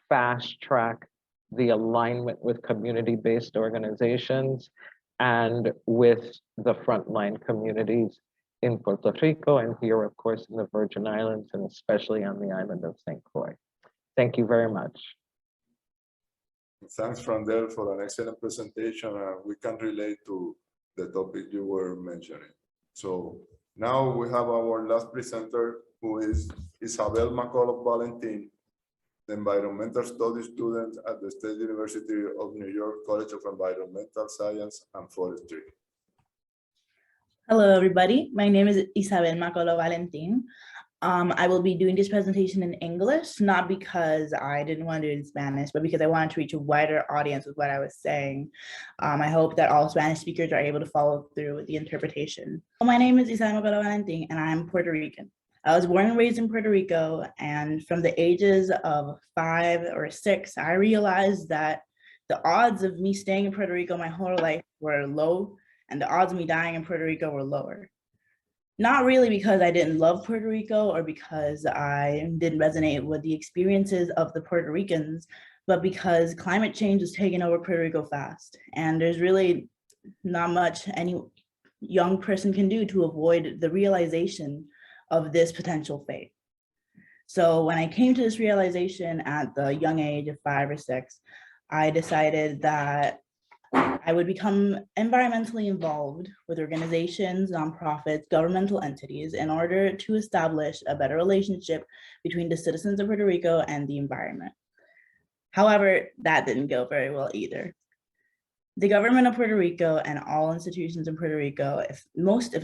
fast track the alignment with community-based organizations and with the frontline communities in Puerto Rico and here, of course, in the Virgin Islands, and especially on the island of St. Croix. Thank you very much. Thanks, Frandelle, for an excellent presentation. We can relate to the topic you were mentioning. So now we have our last presenter, who is Isabel McCollough Valentín, the environmental studies student at the State University of New York College of Environmental Science and Forestry. Hello, everybody. My name is Isabel McCollough Valentín. I will be doing this presentation in English, not because I didn't want to do it in Spanish, but because I wanted to reach a wider audience with what I was saying. I hope that all Spanish speakers are able to follow through with the interpretation. My name is Isabel McCollough Valentín, and I'm Puerto Rican. I was born and raised in Puerto Rico, and from the ages of 5 or 6, I realized that the odds of me staying in Puerto Rico my whole life were low, and the odds of me dying in Puerto Rico were lower. Not really because I didn't love Puerto Rico or because I didn't resonate with the experiences of the Puerto Ricans, but because climate change is taking over Puerto Rico fast. And there's really not much any young person can do to avoid the realization of this potential fate. So when I came to this realization at the young age of 5 or 6, I decided that I would become environmentally involved with organizations, nonprofits, governmental entities in order to establish a better relationship between the citizens of Puerto Rico and the environment. However, that didn't go very well either. The government of Puerto Rico and all institutions in Puerto Rico, if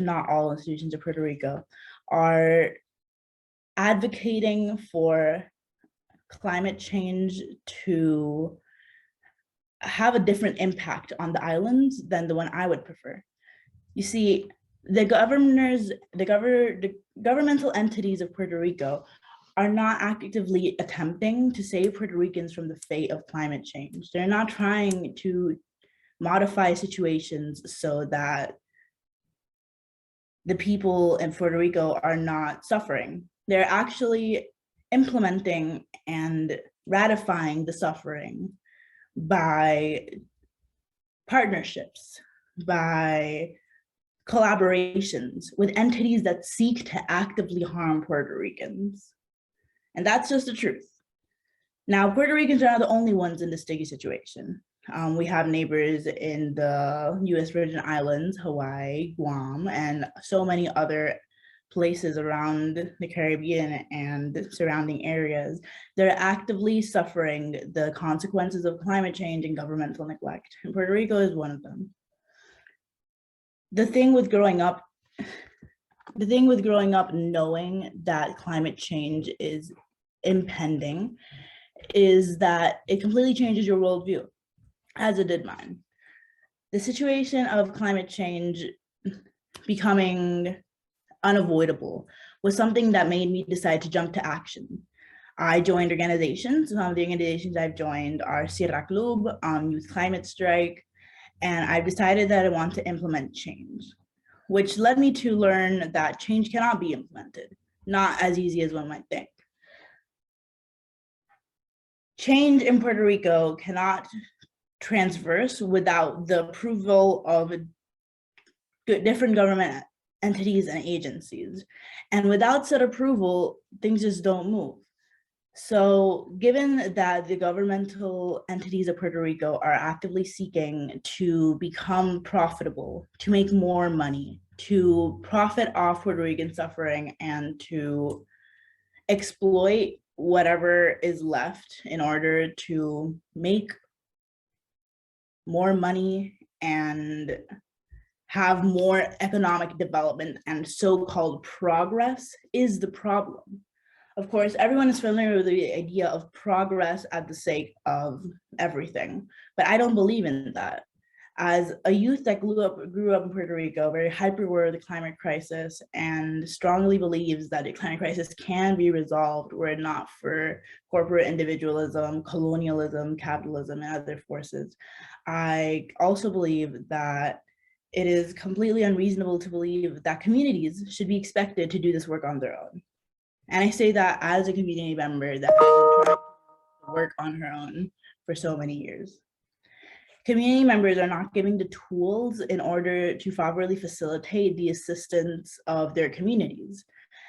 not all institutions of Puerto Rico, are advocating for climate change to have a different impact on the islands than the one I would prefer. You see, the governmental entities of Puerto Rico are not actively attempting to save Puerto Ricans from the fate of climate change. They're not trying to modify situations so that the people in Puerto Rico are not suffering. They're actually implementing and ratifying the suffering by partnerships, by collaborations with entities that seek to actively harm Puerto Ricans. And that's just the truth. Now, Puerto Ricans are not the only ones in this sticky situation. We have neighbors in the US Virgin Islands, Hawaii, Guam, and so many other places around the Caribbean and surrounding areas. They're actively suffering the consequences of climate change and governmental neglect. And Puerto Rico is one of them. The thing with growing up knowing that climate change is impending is that it completely changes your worldview, as it did mine. The situation of climate change becoming unavoidable was something that made me decide to jump to action. I joined organizations. Some of the organizations I've joined are Cierre Club, Youth Climate Strike, and I've decided that I want to implement change, which led me to learn that change cannot be implemented, not as easy as one might think. Change in Puerto Rico cannot transverse without the approval of different government entities and agencies. And without said approval, things just don't move. So given that the governmental entities of Puerto Rico are actively seeking to become profitable, to make more money, to profit off Puerto Rican suffering, and to exploit whatever is left in order to make more money and have more economic development and so-called progress is the problem. Of course, everyone is familiar with the idea of progress at the sake of everything, but I don't believe in that. As a youth that grew up in Puerto Rico, very hyper-aware of the climate crisis and strongly believes that the climate crisis can be resolved were it not for corporate individualism, colonialism, capitalism, and other forces. I also believe that it is completely unreasonable to believe that communities should be expected to do this work on their own. And I say that as a community member that has been trying to work on her own for so many years. Community members are not given the tools in order to properly facilitate the assistance of their communities.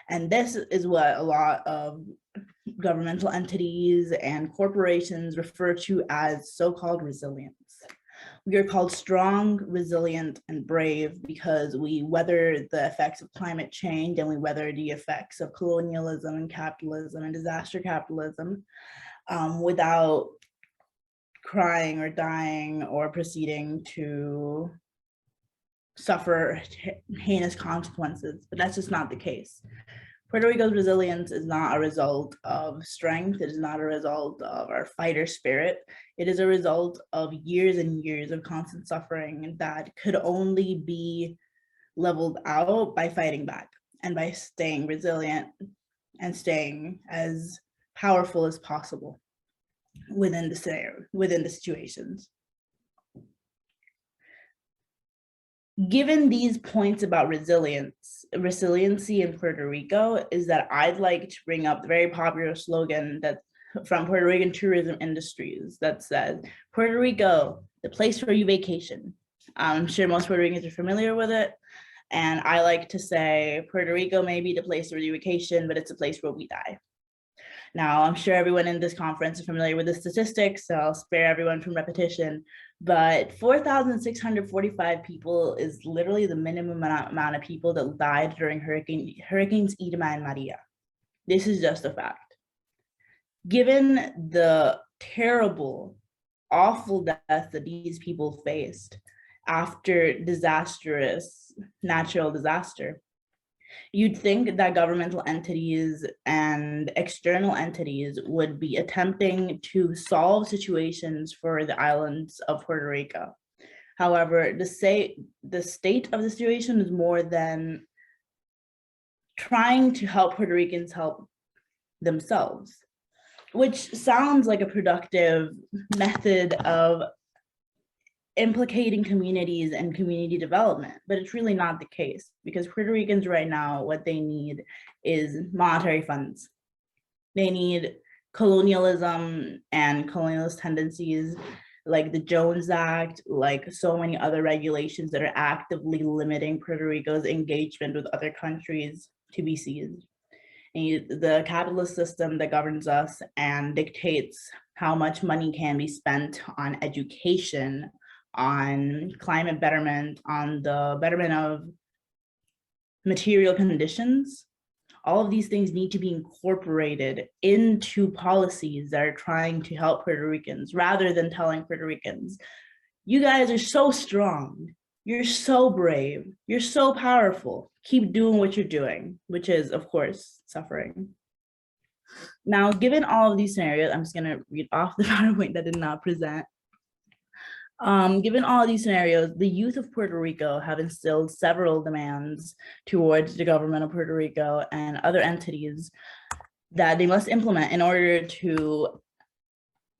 And this is what a lot of governmental entities and corporations refer to as so-called resilience. We are called strong, resilient, and brave because we weather the effects of climate change and we weather the effects of colonialism and capitalism and disaster capitalism without crying or dying or proceeding to suffer heinous consequences, but that's just not the case. Puerto Rico's resilience is not a result of strength. It is not a result of our fighter spirit. It is a result of years and years of constant suffering that could only be leveled out by fighting back and by staying resilient and staying as powerful as possible within the scenario, within the situations. Given these points about resiliency in Puerto Rico is that I'd like to bring up the very popular slogan that from Puerto Rican tourism industries that says, Puerto Rico, the place where you vacation. I'm sure most Puerto Ricans are familiar with it. And I like to say, Puerto Rico may be the place where you vacation, but it's a place where we die. Now, I'm sure everyone in this conference is familiar with the statistics, so I'll spare everyone from repetition, but 4,645 people is literally the minimum amount of people that died during Hurricanes Irma and Maria. This is just a fact. Given the terrible awful death that these people faced after disastrous natural disaster. You'd think that governmental entities and external entities would be attempting to solve situations for the islands of Puerto Rico. However, the state of the situation is more than trying to help Puerto Ricans help themselves, which sounds like a productive method of implicating communities and community development, but it's really not the case, because Puerto Ricans right now, what they need is monetary funds. They need colonialism and colonialist tendencies like the Jones Act, like so many other regulations that are actively limiting Puerto Rico's engagement with other countries to be seized. And the capitalist system that governs us and dictates how much money can be spent on education, on climate betterment, on the betterment of material conditions. All of these things need to be incorporated into policies that are trying to help Puerto Ricans, rather than telling Puerto Ricans, you guys are so strong, you're so brave, you're so powerful, keep doing what you're doing, which is, of course, suffering. Now, given all of these scenarios, I'm just gonna read off the PowerPoint that did not present. Given all of these scenarios, the youth of Puerto Rico have instilled several demands towards the government of Puerto Rico and other entities that they must implement in order to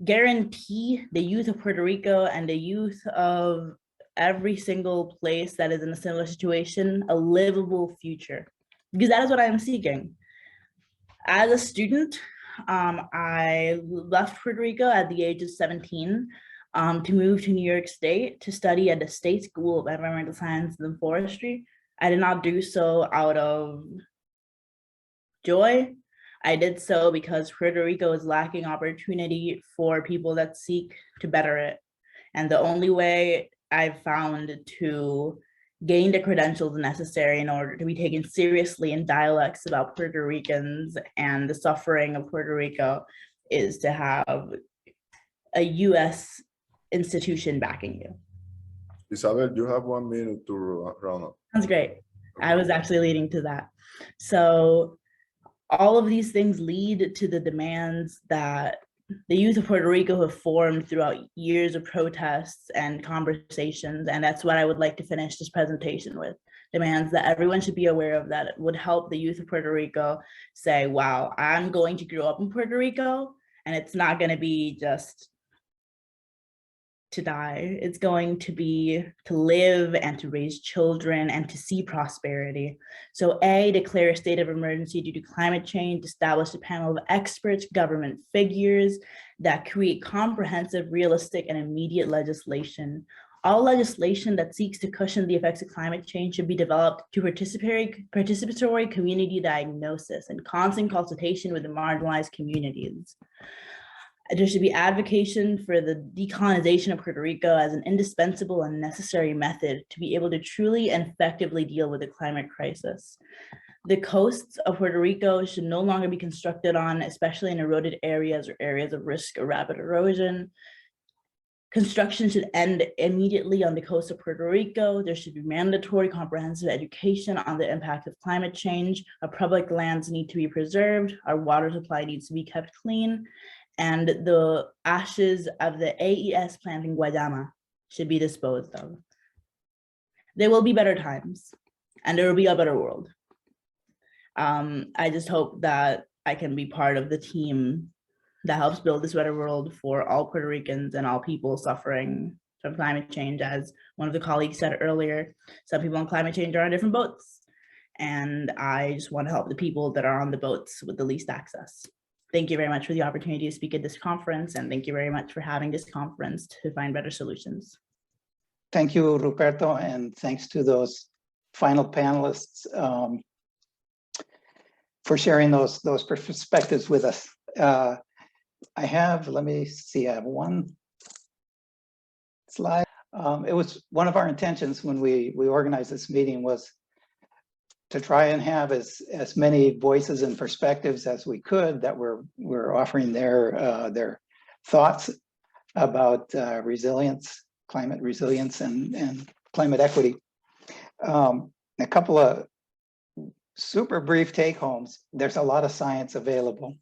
guarantee the youth of Puerto Rico and the youth of every single place that is in a similar situation a livable future, because that is what I am seeking. As a student, I left Puerto Rico at the age of 17 to move to New York State to study at the State School of Environmental Sciences and Forestry. I did not do so out of joy. I did so because Puerto Rico is lacking opportunity for people that seek to better it. And the only way I've found to gain the credentials necessary in order to be taken seriously in dialects about Puerto Ricans and the suffering of Puerto Rico is to have a US institution backing you. Isabel, you have 1 minute to round up. Sounds great. I was actually leading to that. So all of these things lead to the demands that the youth of Puerto Rico have formed throughout years of protests and conversations. And that's what I would like to finish this presentation with. Demands that everyone should be aware of, that would help the youth of Puerto Rico say, wow, I'm going to grow up in Puerto Rico, and it's not going to be just to die. It's going to be to live and to raise children and to see prosperity. So A, declare a state of emergency due to climate change, establish a panel of experts, government figures that create comprehensive, realistic, and immediate legislation. All legislation that seeks to cushion the effects of climate change should be developed to participatory community diagnosis and constant consultation with the marginalized communities. There should be advocacy for the decolonization of Puerto Rico as an indispensable and necessary method to be able to truly and effectively deal with the climate crisis. The coasts of Puerto Rico should no longer be constructed on, especially in eroded areas or areas of risk of rapid erosion. Construction should end immediately on the coast of Puerto Rico. There should be mandatory comprehensive education on the impact of climate change. Our public lands need to be preserved. Our water supply needs to be kept clean. And the ashes of the AES plant in Guayama should be disposed of. There will be better times, and there will be a better world. I just hope that I can be part of the team that helps build this better world for all Puerto Ricans and all people suffering from climate change. As one of the colleagues said earlier, some people on climate change are on different boats, and I just want to help the people that are on the boats with the least access. Thank you very much for the opportunity to speak at this conference, and thank you very much for having this conference to find better solutions. Thank you, Ruperto, and thanks to those final panelists for sharing those perspectives with us. I have, let me see, I have one slide. It was one of our intentions when we organized this meeting was to try and have as many voices and perspectives as we could that were offering their thoughts about resilience, climate resilience, and climate equity. A couple of super brief take homes. There's a lot of science available.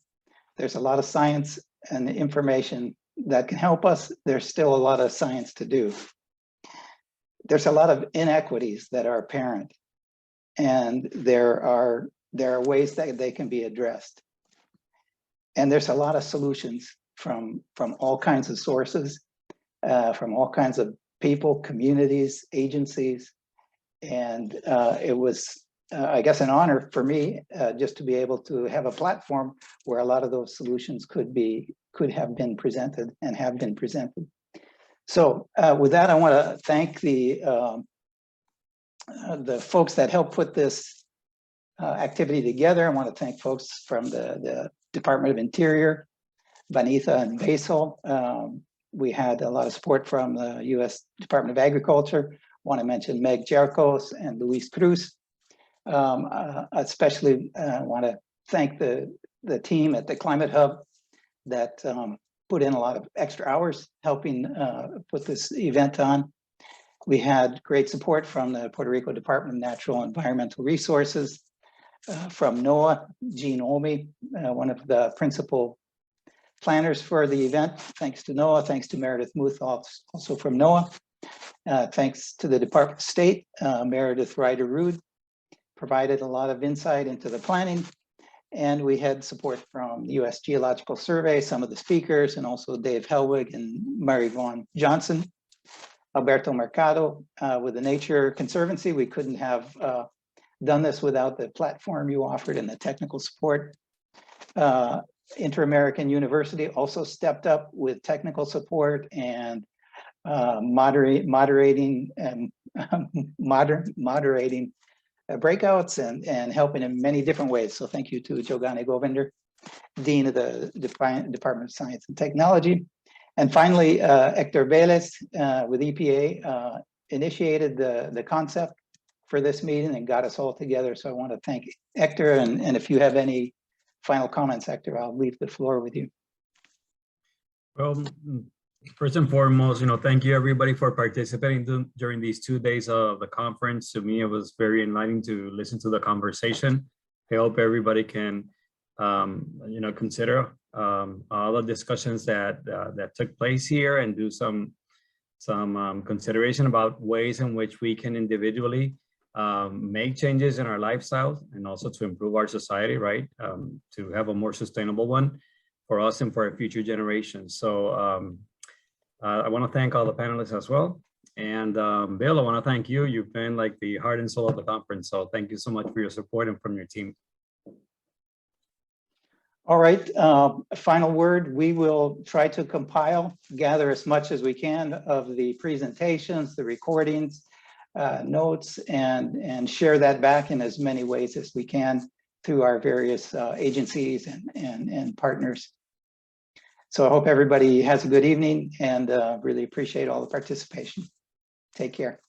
There's a lot of science and information that can help us. There's still a lot of science to do. There's a lot of inequities that are apparent, and there are ways that they can be addressed. And there's a lot of solutions from all kinds of sources, from all kinds of people, communities, agencies. And it was, I guess, an honor for me just to be able to have a platform where a lot of those solutions could have been presented and have been presented. So with that, I want to thank the folks that helped put this activity together. I want to thank folks from the Department of Interior, Vanitha and Basil. We had a lot of support from the U.S. Department of Agriculture. I want to mention Meg Jerkos and Luis Cruz. Especially want to thank the team at the Climate Hub that put in a lot of extra hours helping put this event on. We had great support from the Puerto Rico Department of Natural and Environmental Resources, from NOAA, Jean Olmy, one of the principal planners for the event. Thanks to NOAA, thanks to Meredith Muth, also from NOAA. Thanks to the Department of State, Meredith Ryder-Rude provided a lot of insight into the planning. And we had support from the U.S. Geological Survey, some of the speakers, and also Dave Helwig and Mary Vaughan Johnson. Alberto Mercado with the Nature Conservancy. We couldn't have done this without the platform you offered and the technical support. Inter-American University also stepped up with technical support and moderating breakouts and helping in many different ways. So thank you to Jogani Govinder, Dean of the Department of Science and Technology. And finally, Hector Velez with EPA initiated the concept for this meeting and got us all together. So I want to thank Hector, and if you have any final comments, Hector, I'll leave the floor with you. Well, first and foremost, thank you everybody for participating during these 2 days of the conference. To me, it was very enlightening to listen to the conversation. I hope everybody can, consider all the discussions that took place here and do some consideration about ways in which we can individually make changes in our lifestyles and also to improve our society, right? To have a more sustainable one for us and for our future generations. So I want to thank all the panelists as well. And Bill, I want to thank you. You've been like the heart and soul of the conference. So thank you so much for your support and from your team. All right, final word. We will try to compile, gather as much as we can of the presentations, the recordings, notes, and share that back in as many ways as we can through our various agencies and partners. So I hope everybody has a good evening and really appreciate all the participation. Take care.